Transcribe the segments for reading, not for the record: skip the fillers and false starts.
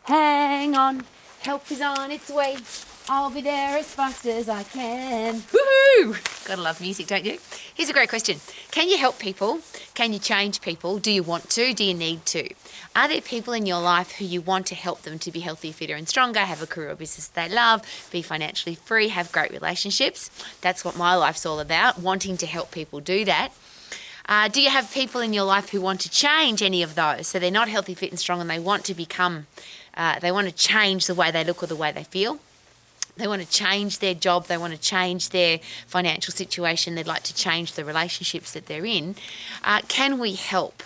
Hang on, help is on its way. I'll be there as fast as I can. Woohoo! Gotta love music, don't you? Here's a great question. Can you help people? Can you change people? Do you want to? Do you need to? Are there people in your life who you want to help them to be healthier, fitter and stronger, have a career or business they love, be financially free, have great relationships? That's what my life's all about, wanting to help people do that. Do you have people in your life who want to change any of those? So they're not healthy, fit and strong and they want to become, they want to change the way they look or the way they feel. They want to change their job. They want to change their financial situation. They'd like to change the relationships that they're in. Can we help?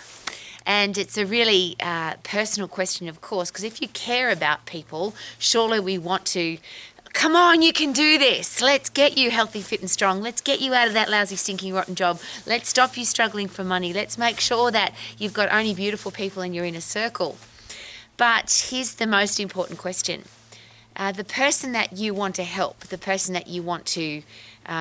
And it's a really personal question, of course, because if you care about people, surely we want to, come on, you can do this. Let's get you healthy, fit and strong. Let's get you out of that lousy, stinking, rotten job. Let's stop you struggling for money. Let's make sure that you've got only beautiful people in your inner circle. But here's the most important question. The person that you want to help, the person that you want to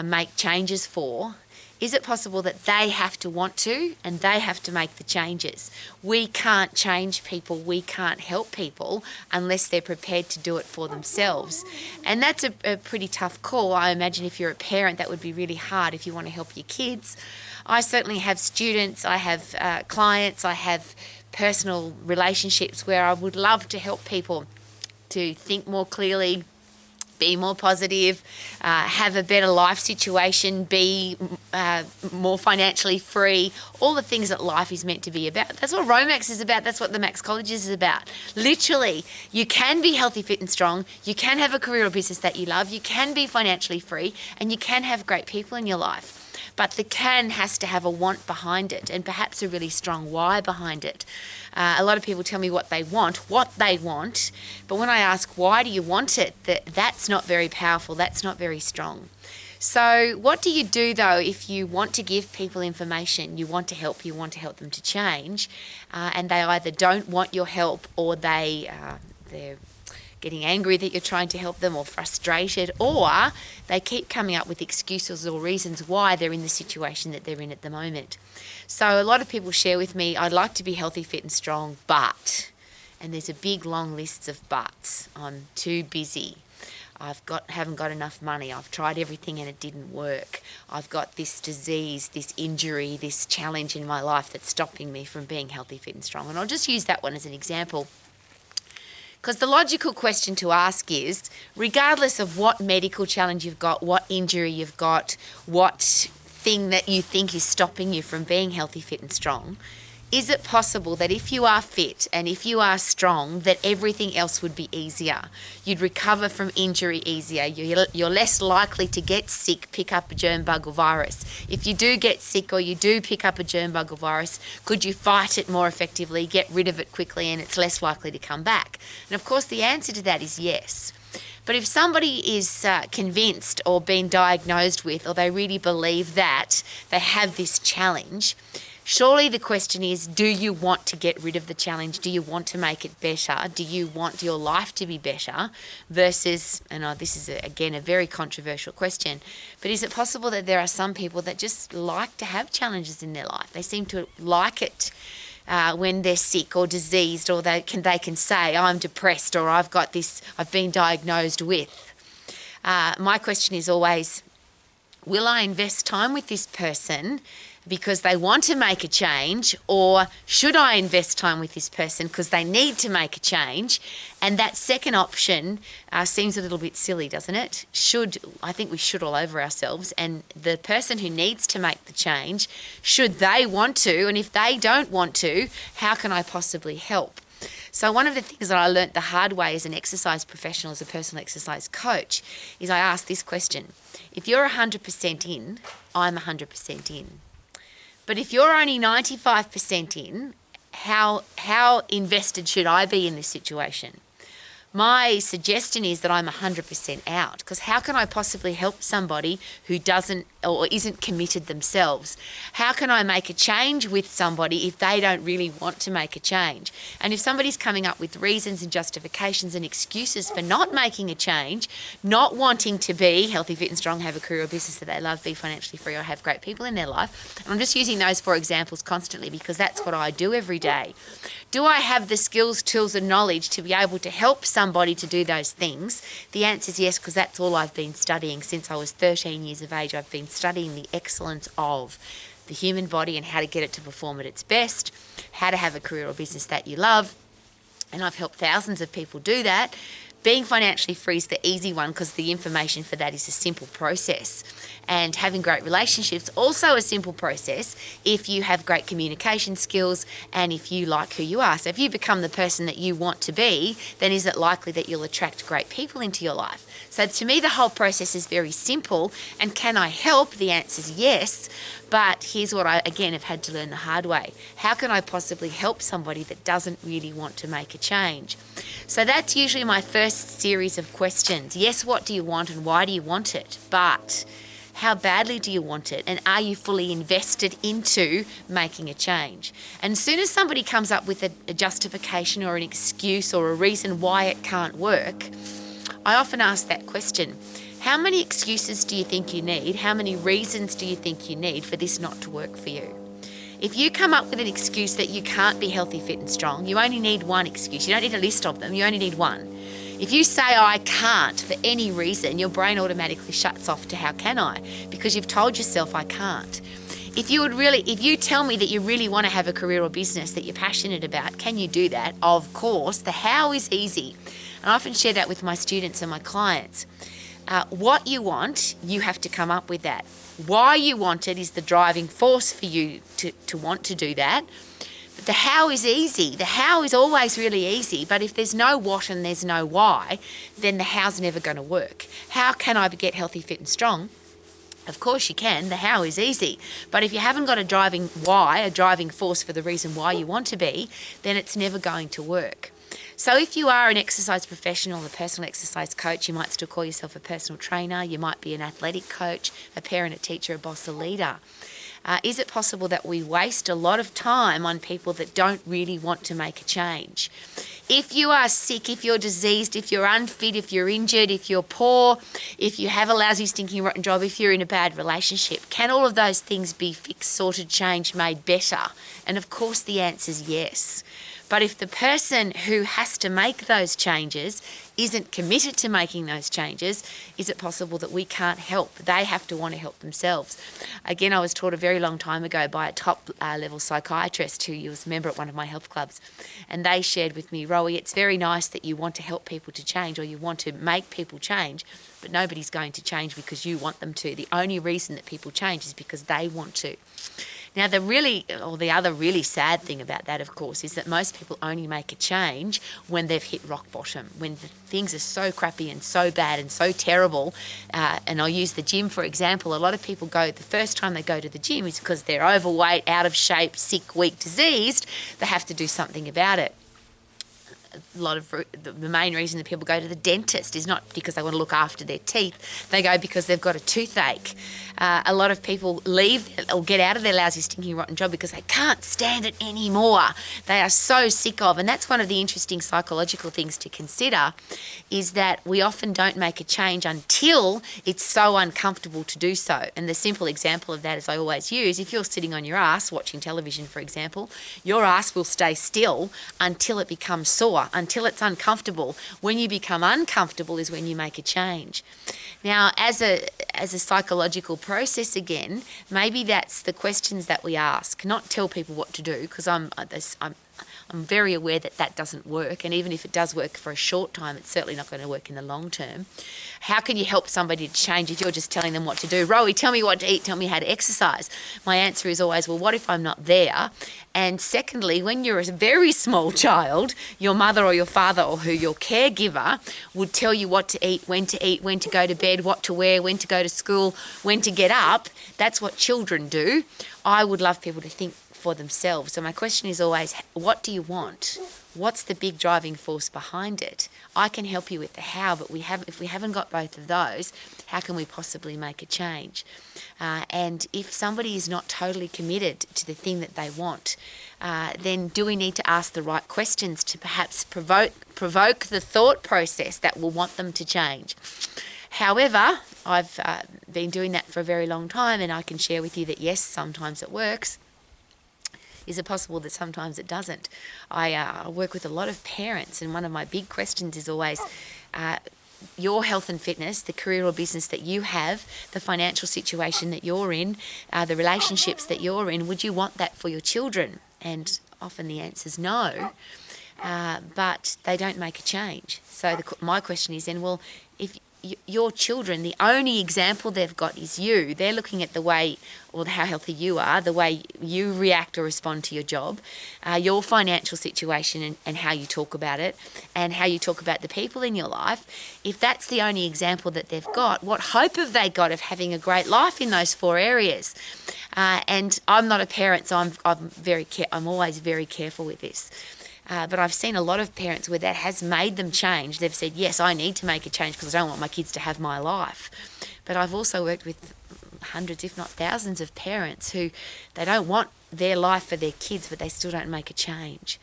make changes for, is it possible that they have to want to and they have to make the changes? We can't change people, we can't help people unless they're prepared to do it for themselves. And that's a pretty tough call. I imagine if you're a parent, that would be really hard if you want to help your kids. I certainly have students, I have clients, I have personal relationships where I would love to help people to think more clearly, be more positive, have a better life situation, be more financially free, all the things that life is meant to be about. That's what Romax is about. That's what the Max College is about. Literally, you can be healthy, fit and strong. You can have a career or business that you love. You can be financially free and you can have great people in your life. But the can has to have a want behind it and perhaps a really strong why behind it. A lot of people tell me what they want, but when I ask why do you want it, that's not very powerful, that's not very strong. So what do you do though if you want to give people information, you want to help them to change, and they either don't want your help or they're getting angry that you're trying to help them or frustrated, or they keep coming up with excuses or reasons why they're in the situation that they're in at the moment. So a lot of people share with me, I'd like to be healthy, fit and strong, but, and there's a big long list of buts. I'm too busy. Haven't got enough money. I've tried everything and it didn't work. I've got this disease, this injury, this challenge in my life that's stopping me from being healthy, fit and strong. And I'll just use that one as an example. Because the logical question to ask is, regardless of what medical challenge you've got, what injury you've got, what thing that you think is stopping you from being healthy, fit and strong, is it possible that if you are fit and if you are strong, that everything else would be easier? You'd recover from injury easier. You're less likely to get sick, pick up a germ, bug or virus. If you do get sick or you do pick up a germ, bug or virus, could you fight it more effectively, get rid of it quickly and it's less likely to come back? And of course the answer to that is yes. But if somebody is convinced or been diagnosed with, or they really believe that they have this challenge, surely the question is, do you want to get rid of the challenge? Do you want to make it better? Do you want your life to be better? Versus, and this is again a very controversial question, but is it possible that there are some people that just like to have challenges in their life? They seem to like it when they're sick or diseased, or they can say, I'm depressed, or I've got this, I've been diagnosed with. My question is always, will I invest time with this person because they want to make a change, or should I invest time with this person because they need to make a change? And that second option seems a little bit silly, doesn't it? I think we should all over ourselves, and the person who needs to make the change, should they want to, and if they don't want to, how can I possibly help? So one of the things that I learnt the hard way as an exercise professional, as a personal exercise coach, is I asked this question. If you're 100% in, I'm 100% in. But if you're only 95% in, how invested should I be in this situation? My suggestion is that I'm 100% out, because how can I possibly help somebody who doesn't or isn't committed themselves? How can I make a change with somebody if they don't really want to make a change? And if somebody's coming up with reasons and justifications and excuses for not making a change, not wanting to be healthy, fit and strong, have a career or business that they love, be financially free or have great people in their life, and I'm just using those for examples constantly because that's what I do every day. Do I have the skills, tools and knowledge to be able to help somebody to do those things? The answer is yes, because that's all I've been studying since I was 13 years of age. I've been studying the excellence of the human body and how to get it to perform at its best, how to have a career or business that you love. And I've helped thousands of people do that. Being financially free is the easy one because the information for that is a simple process. And having great relationships, also a simple process if you have great communication skills and if you like who you are. So if you become the person that you want to be, then is it likely that you'll attract great people into your life? So to me, the whole process is very simple. And can I help? The answer is yes. But here's what I, again, have had to learn the hard way. How can I possibly help somebody that doesn't really want to make a change? So that's usually my first series of questions. Yes, what do you want and why do you want it? But how badly do you want it? And are you fully invested into making a change? And as soon as somebody comes up with a justification or an excuse or a reason why it can't work, I often ask that question. How many excuses do you think you need? How many reasons do you think you need for this not to work for you? If you come up with an excuse that you can't be healthy, fit and strong, you only need one excuse. You don't need a list of them, you only need one. If you say, I can't for any reason, your brain automatically shuts off to how can I? Because you've told yourself I can't. If you tell me that you really want to have a career or business that you're passionate about, can you do that? Of course. The how is easy. And I often share that with my students and my clients. What you want, you have to come up with that. Why you want it is the driving force for you to want to do that. But the how is easy. The how is always really easy, but if there's no what and there's no why, then the how's never going to work. How can I get healthy, fit and strong? Of course you can. The how is easy. But if you haven't got a driving why, a driving force for the reason why you want to be, then it's never going to work. So if you are an exercise professional, a personal exercise coach, you might still call yourself a personal trainer, you might be an athletic coach, a parent, a teacher, a boss, a leader. Is it possible that we waste a lot of time on people that don't really want to make a change? If you are sick, if you're diseased, if you're unfit, if you're injured, if you're poor, if you have a lousy, stinking, rotten job, if you're in a bad relationship, can all of those things be fixed, sorted, changed, made better? And of course the answer is yes. But if the person who has to make those changes isn't committed to making those changes, is it possible that we can't help? They have to want to help themselves. Again, I was taught a very long time ago by a top level psychiatrist who was a member at one of my health clubs. And they shared with me, Rowie, it's very nice that you want to help people to change or you want to make people change, but nobody's going to change because you want them to. The only reason that people change is because they want to. Now, the other really sad thing about that, of course, is that most people only make a change when they've hit rock bottom, when things are so crappy and so bad and so terrible. And I'll use the gym, for example. A lot of people the first time they go to the gym is because they're overweight, out of shape, sick, weak, diseased. They have to do something about it. The main reason that people go to the dentist is not because they want to look after their teeth. They go because they've got a toothache. A lot of people leave or get out of their lousy, stinking, rotten job because they can't stand it anymore. They are so sick of, and that's one of the interesting psychological things to consider, is that we often don't make a change until it's so uncomfortable to do so. And the simple example of that, as I always use, if you're sitting on your ass watching television, for example, your ass will stay still until it becomes sore, until it's uncomfortable. When you become uncomfortable is when you make a change. Now, as a psychological process again, maybe that's the questions that we ask, not tell people what to do, because I'm very aware that doesn't work, and even if it does work for a short time, it's certainly not going to work in the long term. How can you help somebody to change if you're just telling them what to do? Rowie, tell me what to eat, tell me how to exercise. My answer is always, well, what if I'm not there? And secondly, when you're a very small child, your mother or your father or your caregiver would tell you what to eat, when to go to bed, what to wear, when to go to school, when to get up. That's what children do. I would love people to think for themselves. So my question is always, what do you want? What's the big driving force behind it? I can help you with the how, but if we haven't got both of those, how can we possibly make a change? And if somebody is not totally committed to the thing that they want, then do we need to ask the right questions to perhaps provoke the thought process that will want them to change? However, I've been doing that for a very long time, and I can share with you that yes, sometimes it works. Is it possible that sometimes it doesn't? I work with a lot of parents, and one of my big questions is always, your health and fitness, the career or business that you have, the financial situation that you're in, the relationships that you're in, would you want that for your children? And often the answer is no, but they don't make a change. So my question is then, well, if your children, the only example they've got is you. They're looking at the way, or how healthy you are, the way you react or respond to your job, your financial situation and how you talk about it, and how you talk about the people in your life. If that's the only example that they've got, what hope have they got of having a great life in those 4 areas? And I'm not a parent, so I'm always very careful with this. But I've seen a lot of parents where that has made them change. They've said, yes, I need to make a change because I don't want my kids to have my life. But I've also worked with hundreds, if not thousands, of parents who they don't want their life for their kids, but they still don't make a change.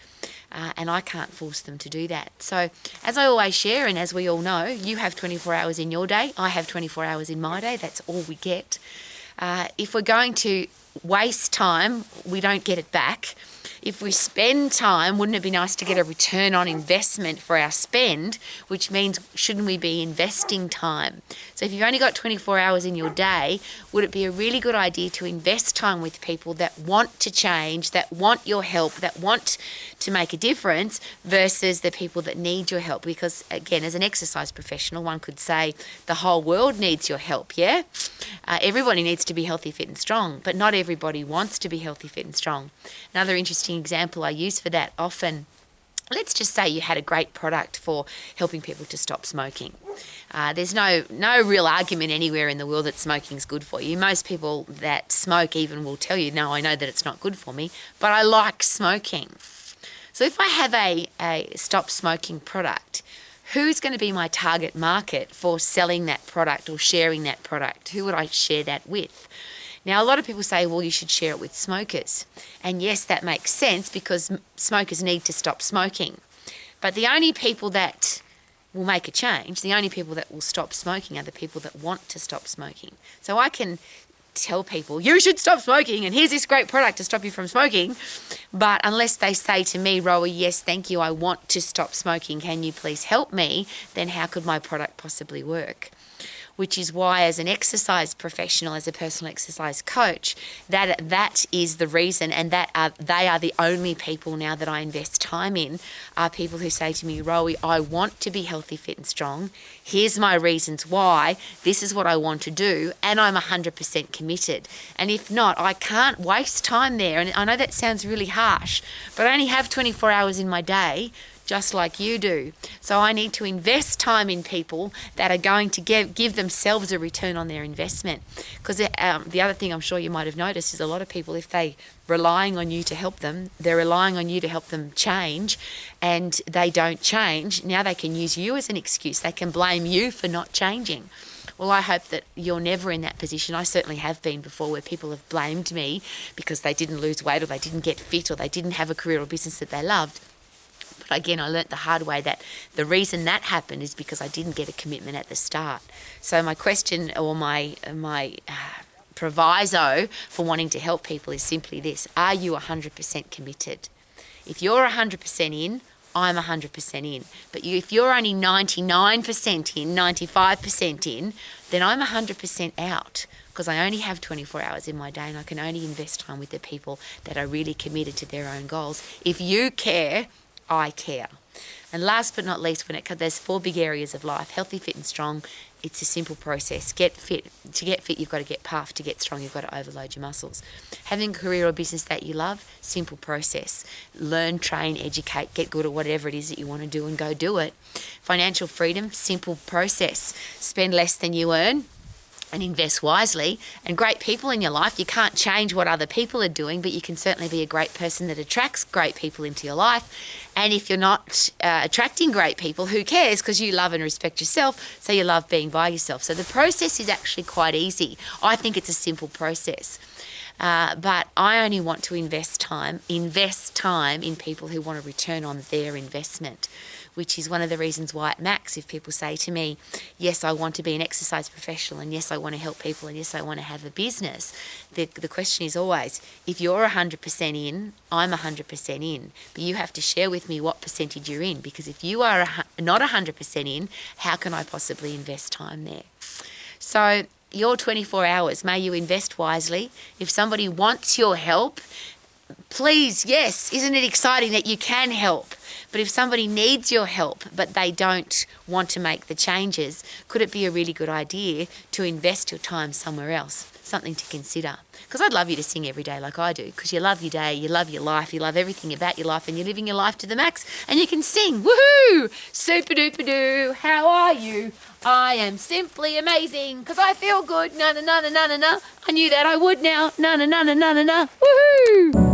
And I can't force them to do that. So as I always share, and as we all know, you have 24 hours in your day. I have 24 hours in my day. That's all we get. If we're going to waste time, we don't get it back. If we spend time, wouldn't it be nice to get a return on investment for our spend, which means shouldn't we be investing time? So if you've only got 24 hours in your day, would it be a really good idea to invest time with people that want to change, that want your help, that want to make a difference, versus the people that need your help? Because again, as an exercise professional, one could say the whole world needs your help, yeah? Everybody needs to be healthy, fit and strong, but not everybody wants to be healthy, fit and strong. Another interesting example I use for that often, let's just say you had a great product for helping people to stop smoking. There's no real argument anywhere in the world that smoking is good for you. Most people that smoke even will tell you, no, I know that it's not good for me, but I like smoking. So if I have a stop smoking product, who's going to be my target market for selling that product or sharing that product? Who would I share that with? Now, a lot of people say, well, you should share it with smokers. And yes, that makes sense because smokers need to stop smoking. But the only people that will make a change, the only people that will stop smoking are the people that want to stop smoking. So I can tell people, you should stop smoking and here's this great product to stop you from smoking. But unless they say to me, Rowie, yes, thank you, I want to stop smoking, can you please help me? Then how could my product possibly work? Which is why, as an exercise professional, as a personal exercise coach, that is the reason, and they are the only people now that I invest time in, are people who say to me, Rowie, I want to be healthy, fit and strong. Here's my reasons why. This is what I want to do, and I'm 100% committed. And if not, I can't waste time there. And I know that sounds really harsh, but I only have 24 hours in my day, just like you do. So I need to invest time in people that are going to give themselves a return on their investment. Because the other thing I'm sure you might have noticed is a lot of people, if they're relying on you to help them, they're relying on you to help them change, and they don't change, now they can use you as an excuse. They can blame you for not changing. Well, I hope that you're never in that position. I certainly have been before, where people have blamed me because they didn't lose weight, or they didn't get fit, or they didn't have a career or business that they loved. But again, I learnt the hard way that the reason that happened is because I didn't get a commitment at the start. So my question, or my proviso for wanting to help people, is simply this: are you 100% committed? If you're 100% in, I'm 100% in. But if you're only 99% in, 95% in, then I'm 100% out, because I only have 24 hours in my day, and I can only invest time with the people that are really committed to their own goals. If you care, I care. And last but not least, there's 4 big areas of life: healthy, fit and strong. It's a simple process. Get fit. To get fit, you've got to get puffed. To get strong, you've got to overload your muscles. Having a career or business that you love, simple process. Learn, train, educate, get good at whatever it is that you want to do and go do it. Financial freedom, simple process. Spend less than you earn and invest wisely. And great people in your life, you can't change what other people are doing, but you can certainly be a great person that attracts great people into your life. And if you're not attracting great people, who cares? Because you love and respect yourself, so you love being by yourself. So the process is actually quite easy. I think it's a simple process. But I only want to invest time in people who want to return on their investment, which is one of the reasons why at Max, if people say to me, yes, I want to be an exercise professional, and yes, I want to help people, and yes, I want to have a business, the question is always, if you're 100% in, I'm 100% in, but you have to share with me what percentage you're in, because if you are not 100% in, how can I possibly invest time there? So your 24 hours, may you invest wisely. If somebody wants your help, please, yes, isn't it exciting that you can help? But if somebody needs your help but they don't want to make the changes, could it be a really good idea to invest your time somewhere else? Something to consider. Because I'd love you to sing every day like I do, because you love your day, you love your life, you love everything about your life, and you're living your life to the max, and you can sing. Woohoo! Super duper doo. How are you? I am simply amazing because I feel good. Na na na na na na na. I knew that I would now. Na na na na na na na. Woohoo!